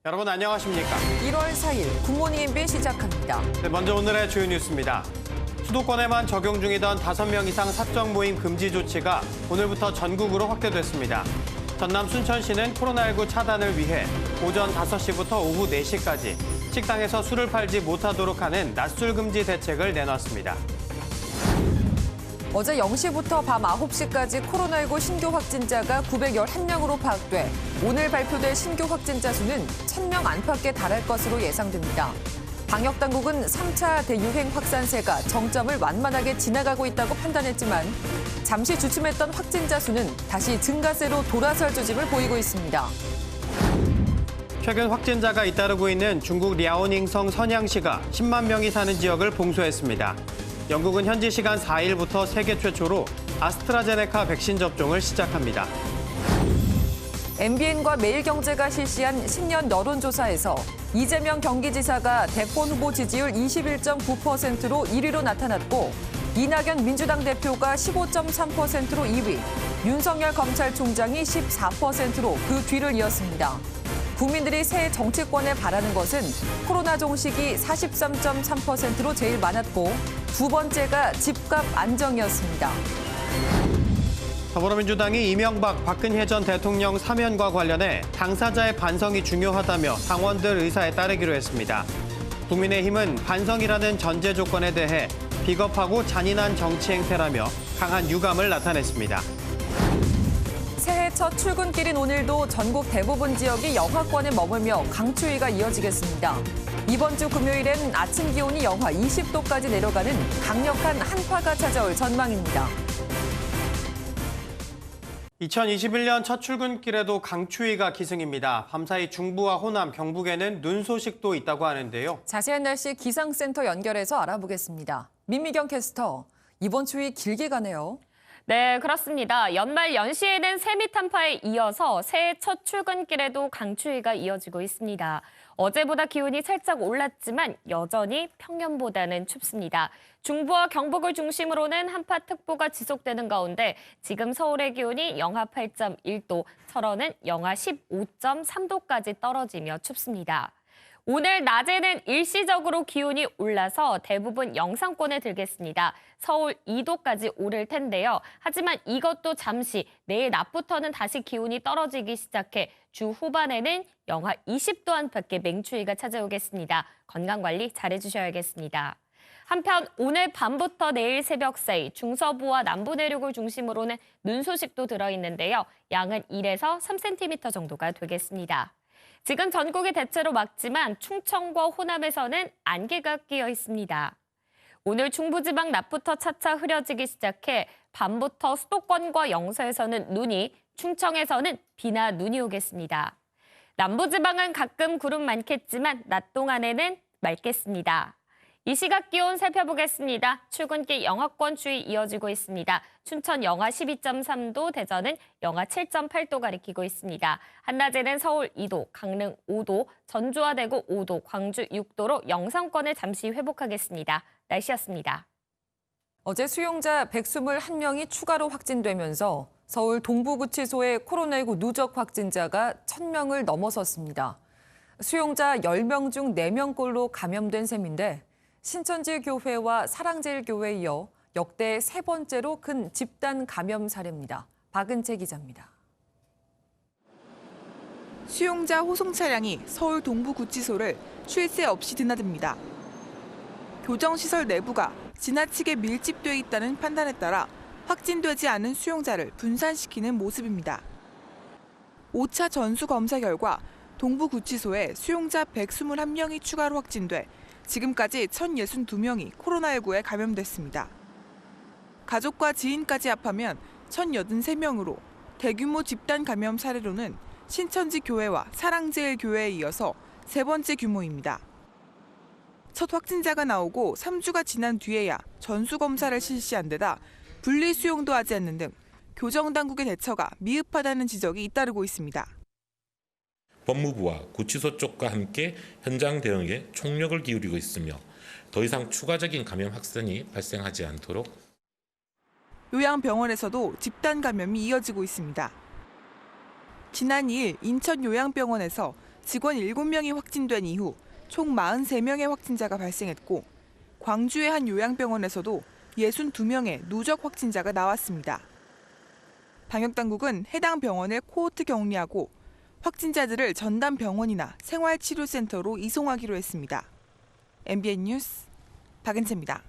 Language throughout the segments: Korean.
여러분 안녕하십니까? 1월 4일 굿모닝 MB 시작합니다. 네, 먼저 오늘의 주요 뉴스입니다. 수도권에만 적용 중이던 5명 이상 사적 모임 금지 조치가 오늘부터 전국으로 확대됐습니다. 전남 순천시는 코로나19 차단을 위해 오전 5시부터 오후 4시까지 식당에서 술을 팔지 못하도록 하는 낮술 금지 대책을 내놨습니다. 어제 0시부터 밤 9시까지 코로나19 신규 확진자가 911명으로 파악돼 오늘 발표될 신규 확진자 수는 1,000명 안팎에 달할 것으로 예상됩니다. 방역당국은 3차 대유행 확산세가 정점을 완만하게 지나가고 있다고 판단했지만 잠시 주춤했던 확진자 수는 다시 증가세로 돌아설 조짐을 보이고 있습니다. 최근 확진자가 잇따르고 있는 중국 랴오닝성 선양시가 10만 명이 사는 지역을 봉쇄했습니다. 영국은 현지 시간 4일부터 세계 최초로 아스트라제네카 백신 접종을 시작합니다. MBN과 매일경제가 실시한 신년 여론조사에서 이재명 경기지사가 대권 후보 지지율 21.9%로 1위로 나타났고 이낙연 민주당 대표가 15.3%로 2위, 윤석열 검찰총장이 14%로 그 뒤를 이었습니다. 국민들이 새 정치권에 바라는 것은 코로나 종식이 43.3%로 제일 많았고 두 번째가 집값 안정이었습니다. 더불어민주당이 이명박, 박근혜 전 대통령 사면과 관련해 당사자의 반성이 중요하다며 당원들 의사에 따르기로 했습니다. 국민의힘은 반성이라는 전제 조건에 대해 비겁하고 잔인한 정치 행태라며 강한 유감을 나타냈습니다. 새해 첫 출근길인 오늘도 전국 대부분 지역이 영하권에 머물며 강추위가 이어지겠습니다. 이번 주 금요일엔 아침 기온이 영하 20도까지 내려가는 강력한 한파가 찾아올 전망입니다. 2021년 첫 출근길에도 강추위가 기승입니다. 밤사이 중부와 호남, 경북에는 눈 소식도 있다고 하는데요. 자세한 날씨 기상센터 연결해서 알아보겠습니다. 민미경 캐스터, 이번 추위 길게 가네요. 네, 그렇습니다. 연말 연시에는 세미 한파에 이어서 새해 첫 출근길에도 강추위가 이어지고 있습니다. 어제보다 기온이 살짝 올랐지만 여전히 평년보다는 춥습니다. 중부와 경북을 중심으로는 한파특보가 지속되는 가운데 지금 서울의 기온이 영하 8.1도, 철원은 영하 15.3도까지 떨어지며 춥습니다. 오늘 낮에는 일시적으로 기온이 올라서 대부분 영상권에 들겠습니다. 서울 2도까지 오를 텐데요. 하지만 이것도 잠시 내일 낮부터는 다시 기온이 떨어지기 시작해 주 후반에는 영하 20도 안팎의 맹추위가 찾아오겠습니다. 건강관리 잘해주셔야겠습니다. 한편 오늘 밤부터 내일 새벽 사이 중서부와 남부 내륙을 중심으로는 눈 소식도 들어있는데요. 양은 1에서 3cm 정도가 되겠습니다. 지금 전국이 대체로 맑지만 충청과 호남에서는 안개가 끼어 있습니다. 오늘 중부지방 낮부터 차차 흐려지기 시작해 밤부터 수도권과 영서에서는 눈이, 충청에서는 비나 눈이 오겠습니다. 남부지방은 가끔 구름 많겠지만 낮 동안에는 맑겠습니다. 이 시각 기온 살펴보겠습니다. 출근길 영하권 추위 이어지고 있습니다. 춘천 영하 12.3도, 대전은 영하 7.8도 가리키고 있습니다. 한낮에는 서울 2도, 강릉 5도, 전주와 대구 5도, 광주 6도로 영상권을 잠시 회복하겠습니다. 날씨였습니다. 어제 수용자 121명이 추가로 확진되면서 서울 동부구치소의 코로나19 누적 확진자가 1,000명을 넘어섰습니다. 수용자 10명 중 4명꼴로 감염된 셈인데 신천지 교회와 사랑제일교회에 이어 역대 세 번째로 큰 집단 감염 사례입니다. 박은채 기자입니다. 수용자 호송 차량이 서울 동부구치소를 쉴 새 없이 드나듭니다. 교정시설 내부가 지나치게 밀집돼 있다는 판단에 따라 확진되지 않은 수용자를 분산시키는 모습입니다. 5차 전수검사 결과 동부구치소에 수용자 121명이 추가로 확진돼 지금까지 1,062명이 코로나19에 감염됐습니다. 가족과 지인까지 합하면 1,083명으로 대규모 집단 감염 사례로는 신천지 교회와 사랑제일교회에 이어서 세 번째 규모입니다. 첫 확진자가 나오고 3주가 지난 뒤에야 전수검사를 실시한 데다 분리수용도 하지 않는 등 교정당국의 대처가 미흡하다는 지적이 잇따르고 있습니다. 법무부와 구치소 쪽과 함께 현장 대응에 총력을 기울이고 있으며 더 이상 추가적인 감염 확산이 발생하지 않도록 요양병원에서도 집단 감염이 이어지고 있습니다. 지난 2일 인천 요양병원에서 직원 7명이 확진된 이후 총 43명의 확진자가 발생했고 광주의 한 요양병원에서도 62명의 누적 확진자가 나왔습니다. 방역당국은 해당 병원을 코호트 격리하고 확진자들을 전담 병원이나 생활치료센터로 이송하기로 했습니다. MBN 뉴스 박은채입니다.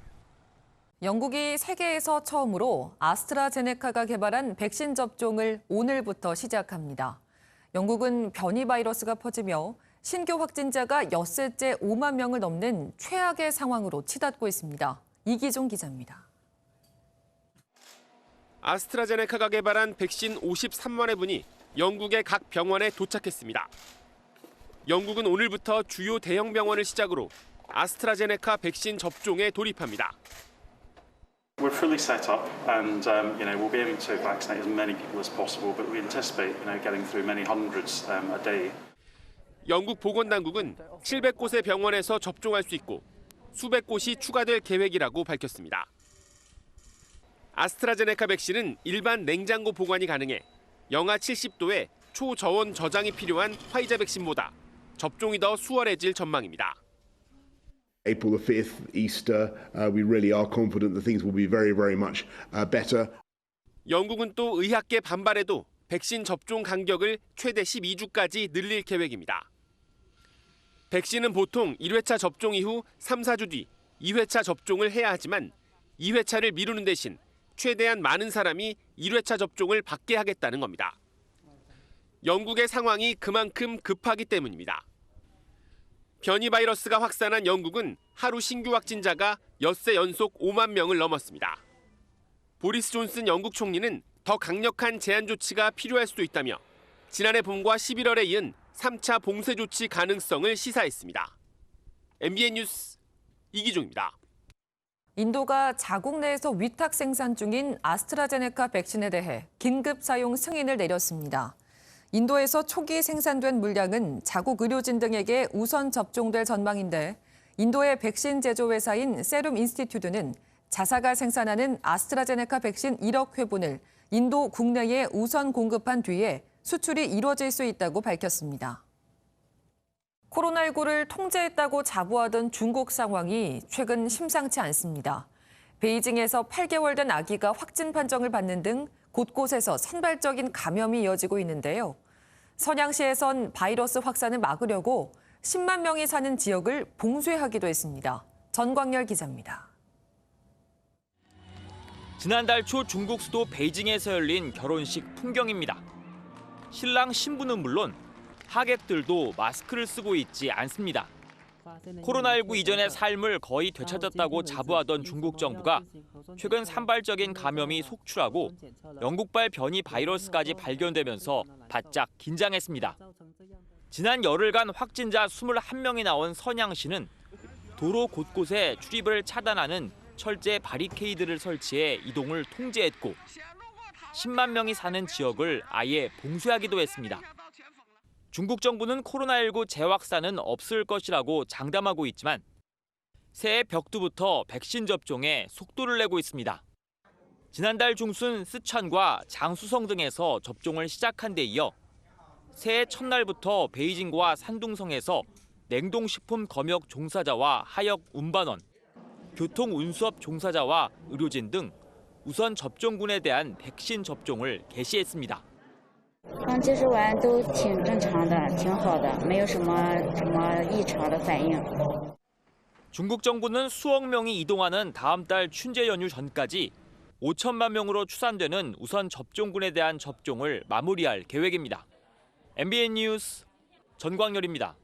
영국이 세계에서 처음으로 아스트라제네카가 개발한 백신 접종을 오늘부터 시작합니다. 영국은 변이 바이러스가 퍼지며 신규 확진자가 엿새째 5만 명을 넘는 최악의 상황으로 치닫고 있습니다. 이기종 기자입니다. 아스트라제네카가 개발한 백신 53만 회분이 영국의 각 병원에 도착했습니다. 영국은 오늘부터 주요 대형 병원을 시작으로 아스트라제네카 백신 접종에 돌입합니다. We're fully set up, and we'll be aiming to vaccinate as many people as possible. But we anticipate, getting through many hundreds a day. 영국 보건당국은 700곳의 병원에서 접종할 수 있고 수백 곳이 추가될 계획이라고 밝혔습니다. 아스트라제네카 백신은 일반 냉장고 보관이 가능해 영하 70도의 초저온 저장이 필요한 화이자 백신보다 접종이 더 수월해질 전망입니다. April the 5th, Easter, we really are confident that things will be very, very much better. 영국은 또 의학계 반발에도 백신 접종 간격을 최대 12주까지 늘릴 계획입니다. 백신은 보통 1회차 접종 이후 3, 4주 뒤 2회차 접종을 해야 하지만 2회차를 미루는 대신 최대한 많은 사람이 1회차 접종을 받게 하겠다는 겁니다. 영국의 상황이 그만큼 급하기 때문입니다. 변이 바이러스가 확산한 영국은 하루 신규 확진자가 엿새 연속 5만 명을 넘었습니다. 보리스 존슨 영국 총리는 더 강력한 제한 조치가 필요할 수도 있다며 지난해 봄과 11월에 이은 3차 봉쇄 조치 가능성을 시사했습니다. MBN 뉴스 이기종입니다. 인도가 자국 내에서 위탁 생산 중인 아스트라제네카 백신에 대해 긴급 사용 승인을 내렸습니다. 인도에서 초기 생산된 물량은 자국 의료진 등에게 우선 접종될 전망인데 인도의 백신 제조 회사인 세룸 인스티튜트는 자사가 생산하는 아스트라제네카 백신 1억 회분을 인도 국내에 우선 공급한 뒤에 수출이 이루어질 수 있다고 밝혔습니다. 코로나19를 통제했다고 자부하던 중국 상황이 최근 심상치 않습니다. 베이징에서 8개월 된 아기가 확진 판정을 받는 등 곳곳에서 산발적인 감염이 이어지고 있는데요. 선양시에선 바이러스 확산을 막으려고 10만 명이 사는 지역을 봉쇄하기도 했습니다. 전광열 기자입니다. 지난달 초 중국 수도 베이징에서 열린 결혼식 풍경입니다. 신랑 신부는 물론 하객들도 마스크를 쓰고 있지 않습니다. 코로나19 이전의 삶을 거의 되찾았다고 자부하던 중국 정부가 최근 산발적인 감염이 속출하고 영국발 변이 바이러스까지 발견되면서 바짝 긴장했습니다. 지난 열흘간 확진자 21명이 나온 선양시는 도로 곳곳에 출입을 차단하는 철제 바리케이드를 설치해 이동을 통제했고 10만 명이 사는 지역을 아예 봉쇄하기도 했습니다. 중국 정부는 코로나19 재확산은 없을 것이라고 장담하고 있지만 새해 벽두부터 백신 접종에 속도를 내고 있습니다. 지난달 중순 스촨과 장수성 등에서 접종을 시작한 데 이어 새해 첫날부터 베이징과 산둥성에서 냉동식품 검역 종사자와 하역 운반원, 교통운수업 종사자와 의료진 등 우선 접종군에 대한 백신 접종을 개시했습니다. 刚接种完都挺正常的，挺好的，没有什么异常的反应。 중국 정부는 수억 명이 이동하는 다음 달 춘제 연휴 전까지 5천만 명으로 추산되는 우선 접종군에 대한 접종을 마무리할 계획입니다. MBN 뉴스 전광열입니다.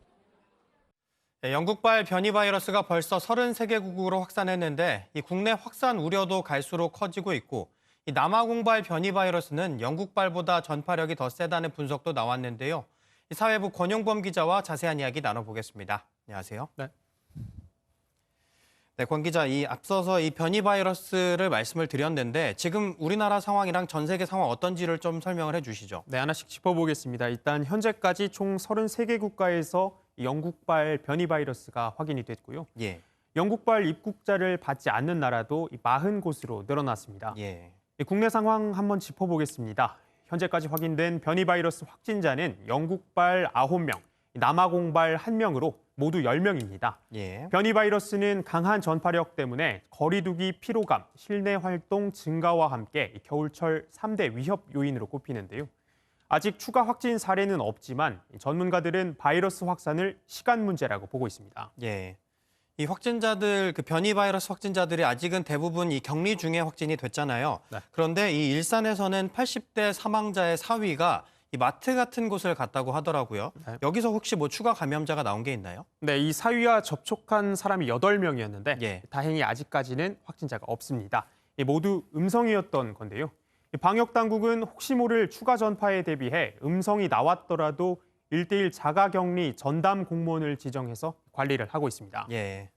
영국발 변이 바이러스가 벌써 33개국으로 확산했는데 이 국내 확산 우려도 갈수록 커지고 있고 이 남아공발 변이 바이러스는 영국발보다 전파력이 더 세다는 분석도 나왔는데요. 이 사회부 권용범 기자와 자세한 이야기 나눠보겠습니다. 안녕하세요. 네, 권 기자, 이 앞서서 이 변이 바이러스를 말씀을 드렸는데 지금 우리나라 상황이랑 전 세계 상황 어떤지를 좀 설명을 해주시죠. 네, 하나씩 짚어보겠습니다. 일단 현재까지 총 33개 국가에서 영국발 변이 바이러스가 확인이 됐고요. 예. 영국발 입국자를 받지 않는 나라도 40곳으로 늘어났습니다. 예. 국내 상황 한번 짚어보겠습니다. 현재까지 확인된 변이 바이러스 확진자는 영국발 9명, 남아공발 1명으로 모두 10명입니다. 예. 변이 바이러스는 강한 전파력 때문에 거리두기 피로감, 실내 활동 증가와 함께 겨울철 3대 위협 요인으로 꼽히는데요. 아직 추가 확진 사례는 없지만 전문가들은 바이러스 확산을 시간 문제라고 보고 있습니다. 예. 이 확진자들, 그 변이 바이러스 확진자들이 아직은 대부분 이 격리 중에 확진이 됐잖아요. 네. 그런데 이 일산에서는 80대 사망자의 4위가 이 마트 같은 곳을 갔다고 하더라고요. 네. 여기서 혹시 뭐 추가 감염자가 나온 게 있나요? 네, 이 사위와 접촉한 사람이 8명이었는데 예. 다행히 아직까지는 확진자가 없습니다. 모두 음성이었던 건데요. 방역 당국은 혹시 모를 추가 전파에 대비해 음성이 나왔더라도 1대1 자가격리 전담 공무원을 지정해서 관리를 하고 있습니다. 예.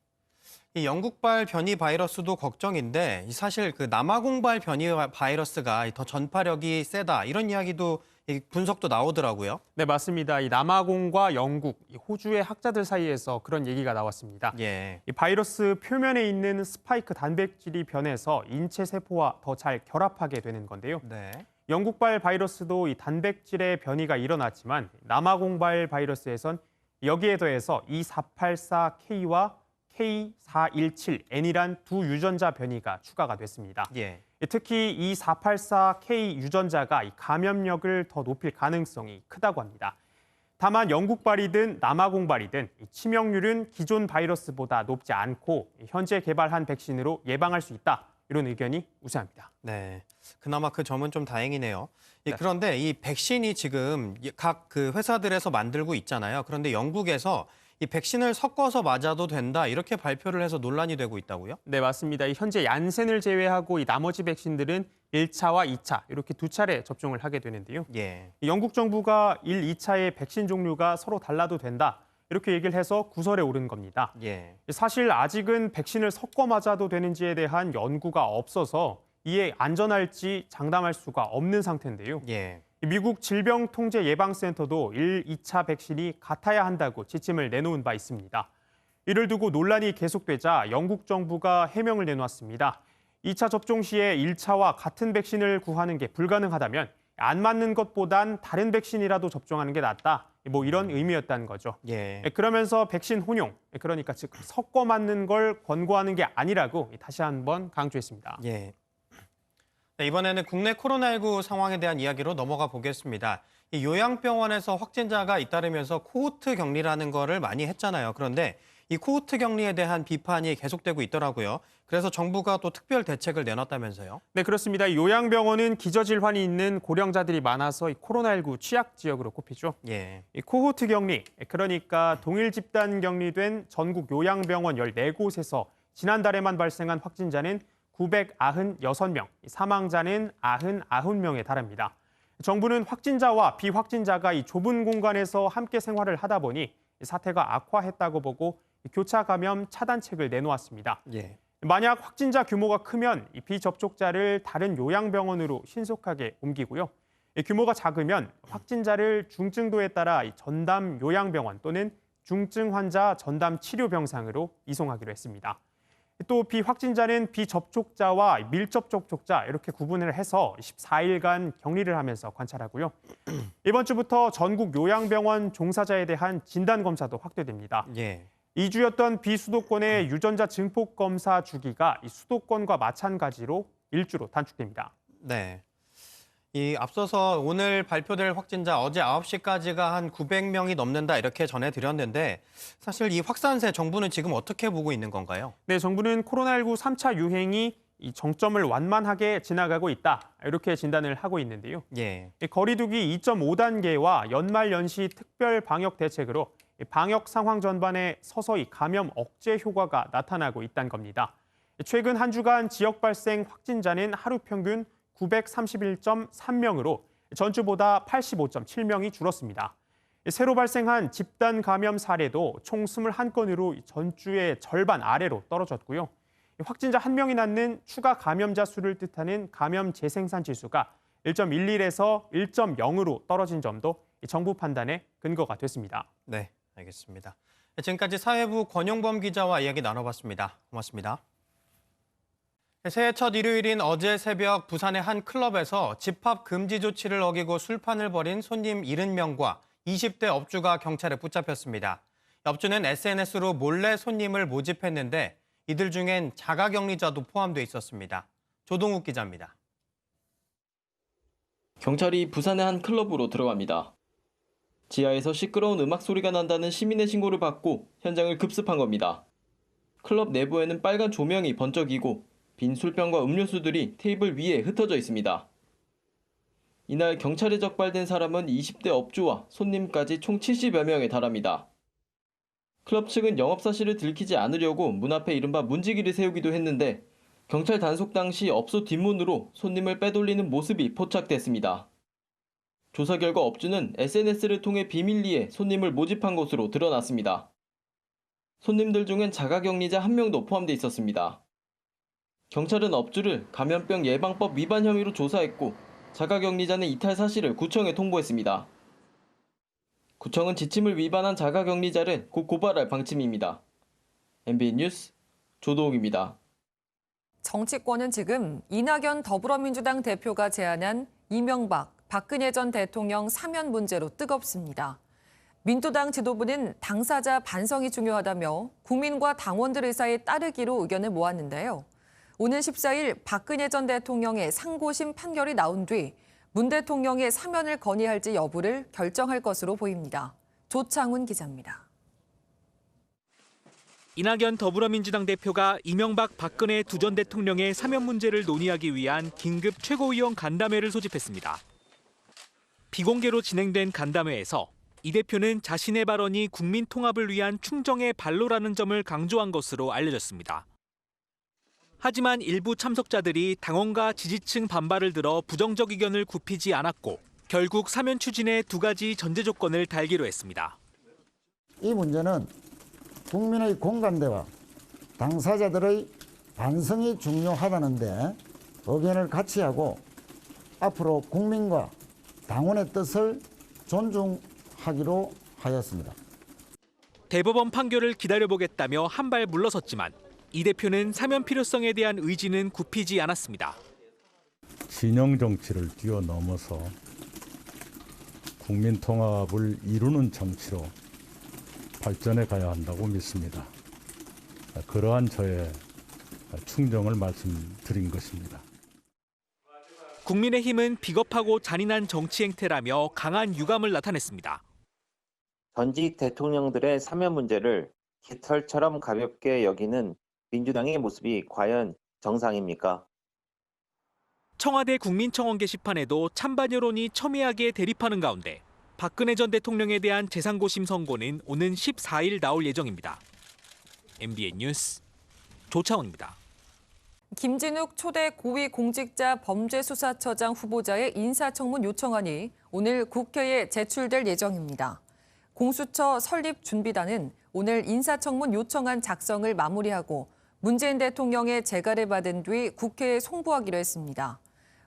이 영국발 변이 바이러스도 걱정인데 사실 그 남아공발 변이 바이러스가 더 전파력이 세다 이런 이야기도 이 분석도 나오더라고요. 네, 맞습니다. 이 남아공과 영국, 이 호주의 학자들 사이에서 그런 얘기가 나왔습니다. 예. 이 바이러스 표면에 있는 스파이크 단백질이 변해서 인체 세포와 더 잘 결합하게 되는 건데요. 네. 영국발 바이러스도 이 단백질의 변이가 일어났지만 남아공발 바이러스에선 여기에 더해서 E484K와 K417N이란 두 유전자 변이가 추가가 됐습니다. 예. 특히 E484K 유전자가 이 감염력을 더 높일 가능성이 크다고 합니다. 다만 영국발이든 남아공발이든 치명률은 기존 바이러스보다 높지 않고 현재 개발한 백신으로 예방할 수 있다. 이런 의견이 우세합니다. 네. 그나마 그 점은 좀 다행이네요. 네. 그런데 이 백신이 지금 각 그 회사들에서 만들고 있잖아요. 그런데 영국에서 이 백신을 섞어서 맞아도 된다 이렇게 발표를 해서 논란이 되고 있다고요? 네, 맞습니다. 현재 얀센을 제외하고 이 나머지 백신들은 1차와 2차 이렇게 두 차례 접종을 하게 되는데요. 예. 영국 정부가 1, 2차의 백신 종류가 서로 달라도 된다. 이렇게 얘기를 해서 구설에 오른 겁니다. 예. 사실 아직은 백신을 섞어 맞아도 되는지에 대한 연구가 없어서 이에 안전할지 장담할 수가 없는 상태인데요. 예. 미국 질병통제예방센터도 1, 2차 백신이 같아야 한다고 지침을 내놓은 바 있습니다. 이를 두고 논란이 계속되자 영국 정부가 해명을 내놓았습니다. 2차 접종 시에 1차와 같은 백신을 구하는 게 불가능하다면 안 맞는 것보단 다른 백신이라도 접종하는 게 낫다. 뭐 이런 의미였다는 거죠. 예. 그러면서 백신 혼용, 그러니까 즉 섞어 맞는 걸 권고하는 게 아니라고 다시 한번 강조했습니다. 예. 네, 이번에는 국내 코로나19 상황에 대한 이야기로 넘어가 보겠습니다. 이 요양병원에서 확진자가 잇따르면서 코호트 격리라는 거를 많이 했잖아요. 그런데 이 코호트 격리에 대한 비판이 계속되고 있더라고요. 그래서 정부가 또 특별 대책을 내놨다면서요? 네, 그렇습니다. 요양병원은 기저질환이 있는 고령자들이 많아서 이 코로나19 취약 지역으로 꼽히죠. 예. 이 코호트 격리, 그러니까 동일 집단 격리된 전국 요양병원 14곳에서 지난달에만 발생한 확진자는 996명, 사망자는 99명에 달합니다. 정부는 확진자와 비확진자가 이 좁은 공간에서 함께 생활을 하다 보니 사태가 악화했다고 보고 교차 감염 차단책을 내놓았습니다. 예. 만약 확진자 규모가 크면 이 비접촉자를 다른 요양병원으로 신속하게 옮기고요. 규모가 작으면 확진자를 중증도에 따라 전담 요양병원 또는 중증 환자 전담 치료병상으로 이송하기로 했습니다. 또 비확진자는 비접촉자와 밀접 접촉자 이렇게 구분을 해서 14일간 격리를 하면서 관찰하고요. 이번 주부터 전국 요양병원 종사자에 대한 진단검사도 확대됩니다. 예. 2주였던 비수도권의 유전자 증폭 검사 주기가 이 수도권과 마찬가지로 1주로 단축됩니다. 네. 이 앞서서 오늘 발표될 확진자 어제 9시까지가 한 900명이 넘는다 이렇게 전해드렸는데 사실 이 확산세 정부는 지금 어떻게 보고 있는 건가요? 네, 정부는 코로나19 3차 유행이 이 정점을 완만하게 지나가고 있다 이렇게 진단을 하고 있는데요. 예. 거리두기 2.5단계와 연말 연시 특별 방역 대책으로 방역 상황 전반에 서서히 감염 억제 효과가 나타나고 있다는 겁니다. 최근 한 주간 지역 발생 확진자는 하루 평균 931.3명으로 전주보다 85.7명이 줄었습니다. 새로 발생한 집단 감염 사례도 총 21건으로 전주의 절반 아래로 떨어졌고요. 확진자 1명이 낳는 추가 감염자 수를 뜻하는 감염 재생산 지수가 1.11에서 1.0으로 떨어진 점도 정부 판단의 근거가 됐습니다. 네, 알겠습니다. 지금까지 사회부 권용범 기자와 이야기 나눠봤습니다. 고맙습니다. 새해 첫 일요일인 어제 새벽 부산의 한 클럽에서 집합 금지 조치를 어기고 술판을 벌인 손님 70명과 20대 업주가 경찰에 붙잡혔습니다. 업주는 SNS로 몰래 손님을 모집했는데 이들 중엔 자가격리자도 포함돼 있었습니다. 조동욱 기자입니다. 경찰이 부산의 한 클럽으로 들어갑니다. 지하에서 시끄러운 음악 소리가 난다는 시민의 신고를 받고 현장을 급습한 겁니다. 클럽 내부에는 빨간 조명이 번쩍이고 빈 술병과 음료수들이 테이블 위에 흩어져 있습니다. 이날 경찰에 적발된 사람은 20대 업주와 손님까지 총 70여 명에 달합니다. 클럽 측은 영업 사실을 들키지 않으려고 문 앞에 이른바 문지기를 세우기도 했는데 경찰 단속 당시 업소 뒷문으로 손님을 빼돌리는 모습이 포착됐습니다. 조사 결과 업주는 SNS를 통해 비밀리에 손님을 모집한 것으로 드러났습니다. 손님들 중엔 자가격리자 1명도 포함돼 있었습니다. 경찰은 업주를 감염병 예방법 위반 혐의로 조사했고 자가격리자는 이탈 사실을 구청에 통보했습니다. 구청은 지침을 위반한 자가격리자를 곧 고발할 방침입니다. MBN 뉴스 조동욱입니다. 정치권은 지금 이낙연 더불어민주당 대표가 제안한 이명박, 박근혜 전 대통령 사면 문제로 뜨겁습니다. 민주당 지도부는 당사자 반성이 중요하다며 국민과 당원들 의사에 따르기로 의견을 모았는데요. 오는 14일 박근혜 전 대통령의 상고심 판결이 나온 뒤 문 대통령의 사면을 건의할지 여부를 결정할 것으로 보입니다. 조창훈 기자입니다. 이낙연 더불어민주당 대표가 이명박, 박근혜 두 전 대통령의 사면 문제를 논의하기 위한 긴급 최고위원 간담회를 소집했습니다. 비공개로 진행된 간담회에서 이 대표는 자신의 발언이 국민 통합을 위한 충정의 발로라는 점을 강조한 것으로 알려졌습니다. 하지만 일부 참석자들이 당원과 지지층 반발을 들어 부정적 의견을 굽히지 않았고 결국 사면 추진에 2가지 전제 조건을 달기로 했습니다. 이 문제는 국민의 공감대와 당사자들의 반성이 중요하다는데 의견을 같이 하고 앞으로 국민과 당원의 뜻을 존중하기로 하였습니다. 대법원 판결을 기다려보겠다며 한 발 물러섰지만 이 대표는 사면 필요성에 대한 의지는 굽히지 않았습니다. 진영 정치를 뛰어넘어서 국민 통합을 이루는 정치로 발전해 가야 한다고 믿습니다. 그러한 저의 충정을 말씀드린 것입니다. 국민의힘은 비겁하고 잔인한 정치 행태라며 강한 유감을 나타냈습니다. 전직 대통령들의 사면 문제를 깃털처럼 가볍게 여기는 민주당의 모습이 과연 정상입니까? 청와대 국민청원 게시판에도 찬반 여론이 첨예하게 대립하는 가운데 박근혜 전 대통령에 대한 재상고심 선고는 오는 14일 나올 예정입니다. MBN 뉴스 조창훈입니다. 김진욱 초대 고위공직자 범죄수사처장 후보자의 인사청문 요청안이 오늘 국회에 제출될 예정입니다. 공수처 설립준비단은 오늘 인사청문 요청안 작성을 마무리하고 문재인 대통령의 재가를 받은 뒤 국회에 송부하기로 했습니다.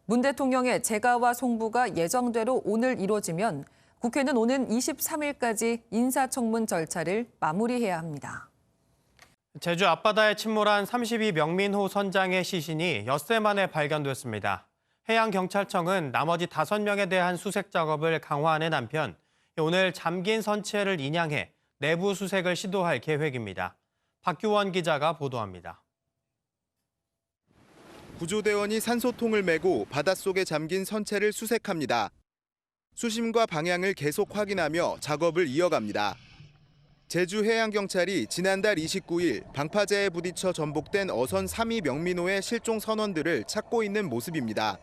문 대통령의 재가와 송부가 예정대로 오늘 이루어지면 국회는 오는 23일까지 인사청문 절차를 마무리해야 합니다. 제주 앞바다에 침몰한 32명민호 선장의 시신이 엿새 만에 발견됐습니다. 해양경찰청은 나머지 5명에 대한 수색 작업을 강화하는 한편 오늘 잠긴 선체를 인양해 내부 수색을 시도할 계획입니다. 박규원 기자가 보도합니다. 구조대원이 산소통을 메고 바닷속에 잠긴 선체를 수색합니다. 수심과 방향을 계속 확인하며 작업을 이어갑니다. 제주해양경찰이 지난달 29일 방파제에 부딪혀 전복된 어선 3위 명민호의 실종 선원들을 찾고 있는 모습입니다.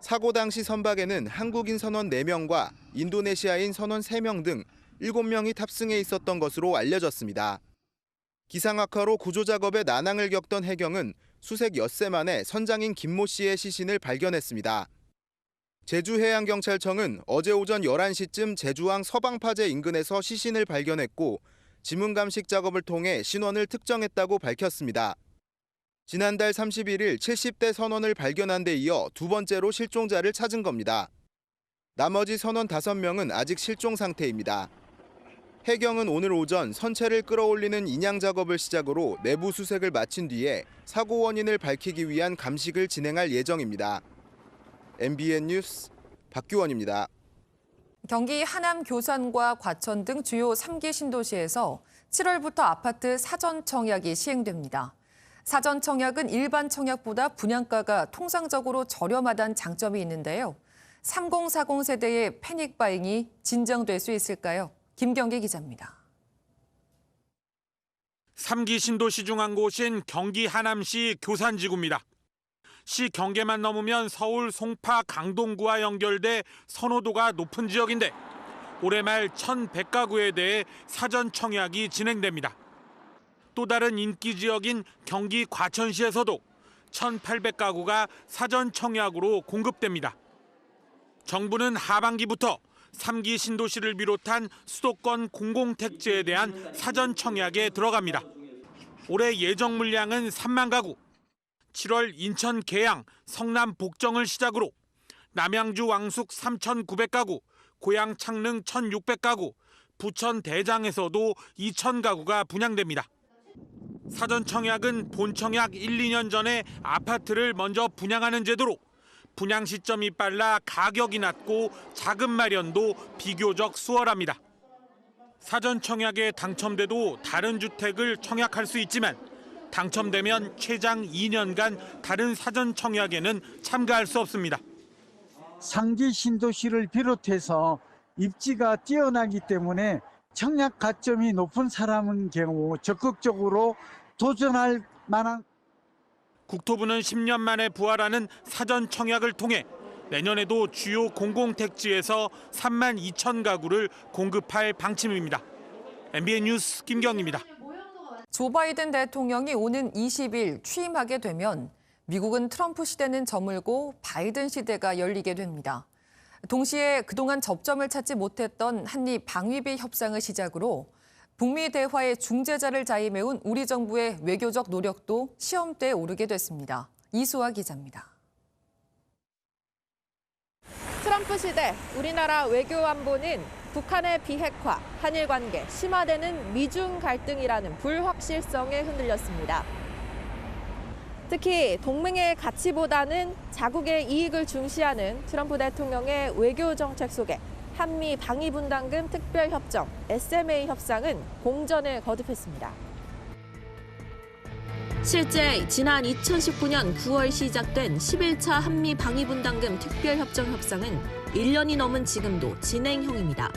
사고 당시 선박에는 한국인 선원 4명과 인도네시아인 선원 3명 등 7명이 탑승해 있었던 것으로 알려졌습니다. 기상 악화로 구조 작업에 난항을 겪던 해경은 수색 엿새 만에 선장인 김모 씨의 시신을 발견했습니다. 제주해양경찰청은 어제 오전 11시쯤 제주항 서방파제 인근에서 시신을 발견했고 지문 감식 작업을 통해 신원을 특정했다고 밝혔습니다. 지난달 31일 70대 선원을 발견한 데 이어 2번째로 실종자를 찾은 겁니다. 나머지 선원 5명은 아직 실종 상태입니다. 해경은 오늘 오전 선체를 끌어올리는 인양 작업을 시작으로 내부 수색을 마친 뒤에 사고 원인을 밝히기 위한 감식을 진행할 예정입니다. MBN 뉴스 박규원입니다. 경기 하남 교산과 과천 등 주요 3기 신도시에서 7월부터 아파트 사전 청약이 시행됩니다. 사전 청약은 일반 청약보다 분양가가 통상적으로 저렴하다는 장점이 있는데요. 3040 세대의 패닉 바잉이 진정될 수 있을까요? 김경기 기자입니다. 3기 신도시 중 한 곳인 경기 하남시 교산지구입니다. 시 경계만 넘으면 서울 송파 강동구와 연결돼 선호도가 높은 지역인데 올해 말 1,100가구에 대해 사전 청약이 진행됩니다. 또 다른 인기 지역인 경기 과천시에서도 1,800가구가 사전 청약으로 공급됩니다. 정부는 하반기부터 3기 신도시를 비롯한 수도권 공공택지에 대한 사전 청약에 들어갑니다. 올해 예정 물량은 3만 가구. 7월 인천 계양, 성남 복정을 시작으로 남양주 왕숙 3,900가구, 고양 창릉 1,600가구, 부천 대장에서도 2,000가구가 분양됩니다. 사전 청약은 본 청약 1, 2년 전에 아파트를 먼저 분양하는 제도로 분양 시점이 빨라 가격이 낮고 자금 마련도 비교적 수월합니다. 사전 청약에 당첨돼도 다른 주택을 청약할 수 있지만 당첨되면 최장 2년간 다른 사전 청약에는 참가할 수 없습니다. 상기 신도시를 비롯해서 입지가 뛰어나기 때문에 청약 가점이 높은 사람은 경우 적극적으로 도전할 만한. 국토부는 10년 만에 부활하는 사전 청약을 통해 내년에도 주요 공공택지에서 3만 2천 가구를 공급할 방침입니다. MBN 뉴스 김경입니다. 조 바이든 대통령이 오는 20일 취임하게 되면 미국은 트럼프 시대는 저물고 바이든 시대가 열리게 됩니다. 동시에 그동안 접점을 찾지 못했던 한미 방위비 협상을 시작으로 북미 대화의 중재자를 자임해온 우리 정부의 외교적 노력도 시험대에 오르게 됐습니다. 이수아 기자입니다. 트럼프 시대 우리나라 외교 안보는 북한의 비핵화, 한일 관계, 심화되는 미중 갈등이라는 불확실성에 흔들렸습니다. 특히 동맹의 가치보다는 자국의 이익을 중시하는 트럼프 대통령의 외교 정책 속에 한미 방위분담금 특별협정, SMA 협상은 공전에 거듭했습니다. 실제 지난 2019년 9월 시작된 11차 한미 방위분담금 특별협정 협상은 1년이 넘은 지금도 진행형입니다.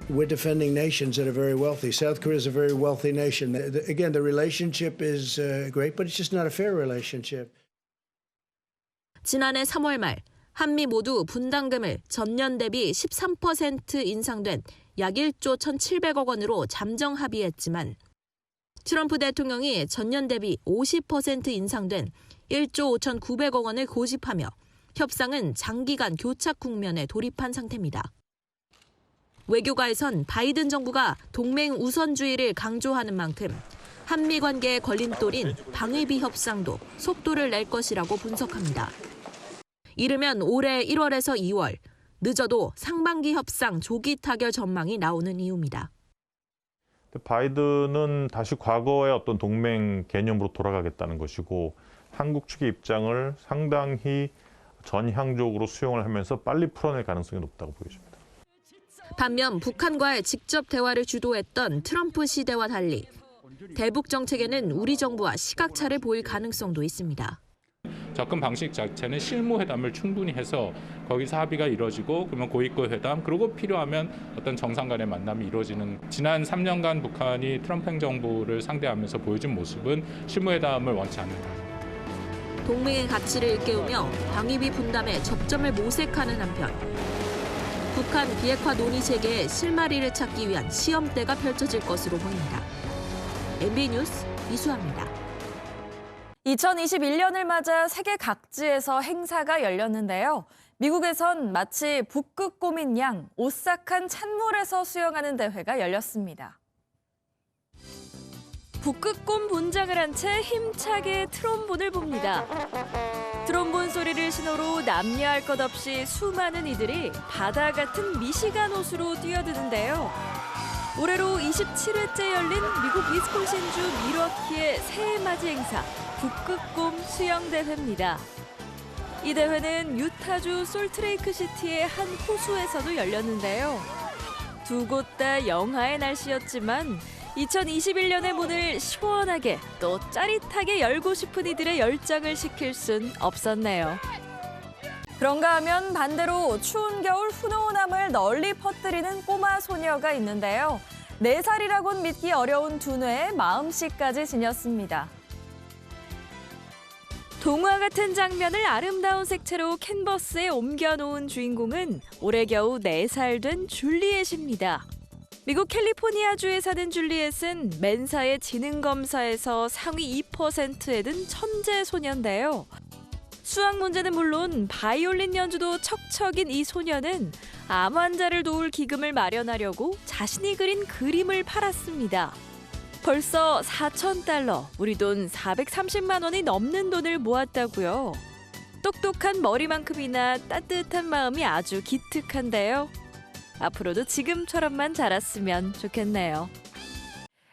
We're defending nations that are very wealthy. South Korea is a very wealthy nation. Again, the relationship is great, but it's just not a fair relationship. 지난해 3월 말 한미 모두 분담금을 전년 대비 13% 인상된 약 1조 1,700억 원으로 잠정 합의했지만 트럼프 대통령이 전년 대비 50% 인상된 1조 5,900억 원을 고집하며 협상은 장기간 교착 국면에 돌입한 상태입니다. 외교가에선 바이든 정부가 동맹 우선주의를 강조하는 만큼 한미 관계의 걸림돌인 방위비 협상도 속도를 낼 것이라고 분석합니다. 이르면 올해 1월에서 2월, 늦어도 상반기 협상 조기 타결 전망이 나오는 이유입니다. 바이든은 다시 과거의 어떤 동맹 개념으로 돌아가겠다는 것이고 한국 측의 입장을 상당히 전향적으로 수용을 하면서 빨리 풀어낼 가능성이 높다고 보여집니다. 반면 북한과의 직접 대화를 주도했던 트럼프 시대와 달리 대북 정책에는 우리 정부와 시각차를 보일 가능성도 있습니다. 접근 방식 자체는 실무회담을 충분히 해서 거기서 합의가 이루어지고 그러면 고위급 회담 그리고 필요하면 어떤 정상 간의 만남이 이루어지는 지난 3년간 북한이 트럼프 행정부를 상대하면서 보여준 모습은 실무회담을 원치 않는다. 동맹의 가치를 일깨우며 방위비 분담에 접점을 모색하는 한편 북한 비핵화 논의 체계의 실마리를 찾기 위한 시험대가 펼쳐질 것으로 보입니다. MBN 뉴스 이수아입니다. 2021년을 맞아 세계 각지에서 행사가 열렸는데요. 미국에선 마치 북극곰인 양 오싹한 찬물에서 수영하는 대회가 열렸습니다. 북극곰 분장을 한 채 힘차게 트롬본을 봅니다. 트롬본 소리를 신호로 남녀할 것 없이 수많은 이들이 바다 같은 미시간 호수로 뛰어드는데요. 올해로 27회째 열린 미국 위스콘신주 밀워키의 새해 맞이 행사 북극곰 수영대회입니다. 이 대회는 유타주 솔트레이크시티의 한 호수에서도 열렸는데요. 두 곳 다 영하의 날씨였지만 2021년의 문을 시원하게 또 짜릿하게 열고 싶은 이들의 열정을 식힐 순 없었네요. 그런가 하면 반대로 추운 겨울 훈훈함을 널리 퍼뜨리는 꼬마 소녀가 있는데요. 4살이라곤 믿기 어려운 두뇌에 마음씨까지 지녔습니다. 동화 같은 장면을 아름다운 색채로 캔버스에 옮겨놓은 주인공은 올해 겨우 4살 된 줄리엣입니다. 미국 캘리포니아주에 사는 줄리엣은 멘사의 지능검사에서 상위 2%에 든 천재 소녀인데요. 수학 문제는 물론 바이올린 연주도 척척인 이 소녀는 암 환자를 도울 기금을 마련하려고 자신이 그린 그림을 팔았습니다. 벌써 4,000달러, 우리 돈 430만 원이 넘는 돈을 모았다고요. 똑똑한 머리만큼이나 따뜻한 마음이 아주 기특한데요. 앞으로도 지금처럼만 자랐으면 좋겠네요.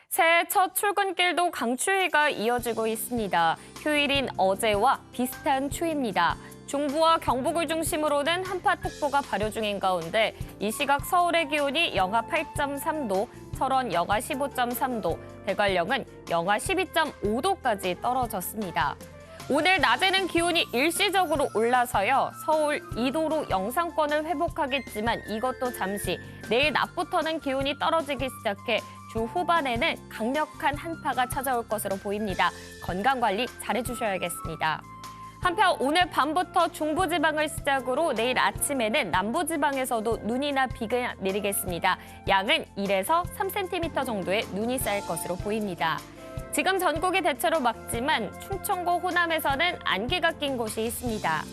새해 첫 출근길도 강추위가 이어지고 있습니다. 휴일인 어제와 비슷한 추위입니다. 중부와 경북을 중심으로는 한파특보가 발효 중인 가운데 이 시각 서울의 기온이 영하 8.3도, 철원 영하 15.3도, 대관령은 영하 12.5도까지 떨어졌습니다. 오늘 낮에는 기온이 일시적으로 올라서요. 서울 2도로 영상권을 회복하겠지만 이것도 잠시, 내일 낮부터는 기온이 떨어지기 시작해 주 후반에는 강력한 한파가 찾아올 것으로 보입니다. 건강관리 잘해주셔야겠습니다. 한편 오늘 밤부터 중부지방을 시작으로 내일 아침에는 남부지방에서도 눈이나 비가 내리겠습니다. 양은 1에서 3cm 정도의 눈이 쌓일 것으로 보입니다. 지금 전국이 대체로 맑지만 충청고 호남에서는 안개가 낀 곳이 있습니다.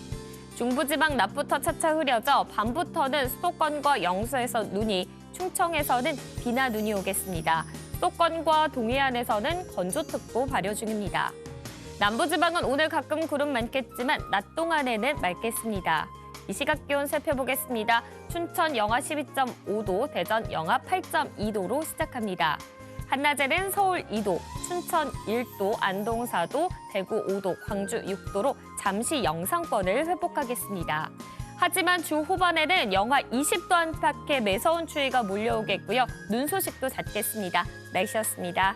중부지방 낮부터 차차 흐려져 밤부터는 수도권과 영서에서 눈이, 충청에서는 비나 눈이 오겠습니다. 수도권과 동해안에서는 건조특보 발효 중입니다. 남부지방은 오늘 가끔 구름 많겠지만 낮 동안에는 맑겠습니다. 이 시각 기온 살펴보겠습니다. 춘천 영하 12.5도, 대전 영하 8.2도로 시작합니다. 한낮에는 서울 2도, 춘천 1도, 안동 4도, 대구 5도, 광주 6도로 잠시 영상권을 회복하겠습니다. 하지만 주 후반에는 영하 20도 안팎의 매서운 추위가 몰려오겠고요. 눈 소식도 잦겠습니다. 날씨였습니다.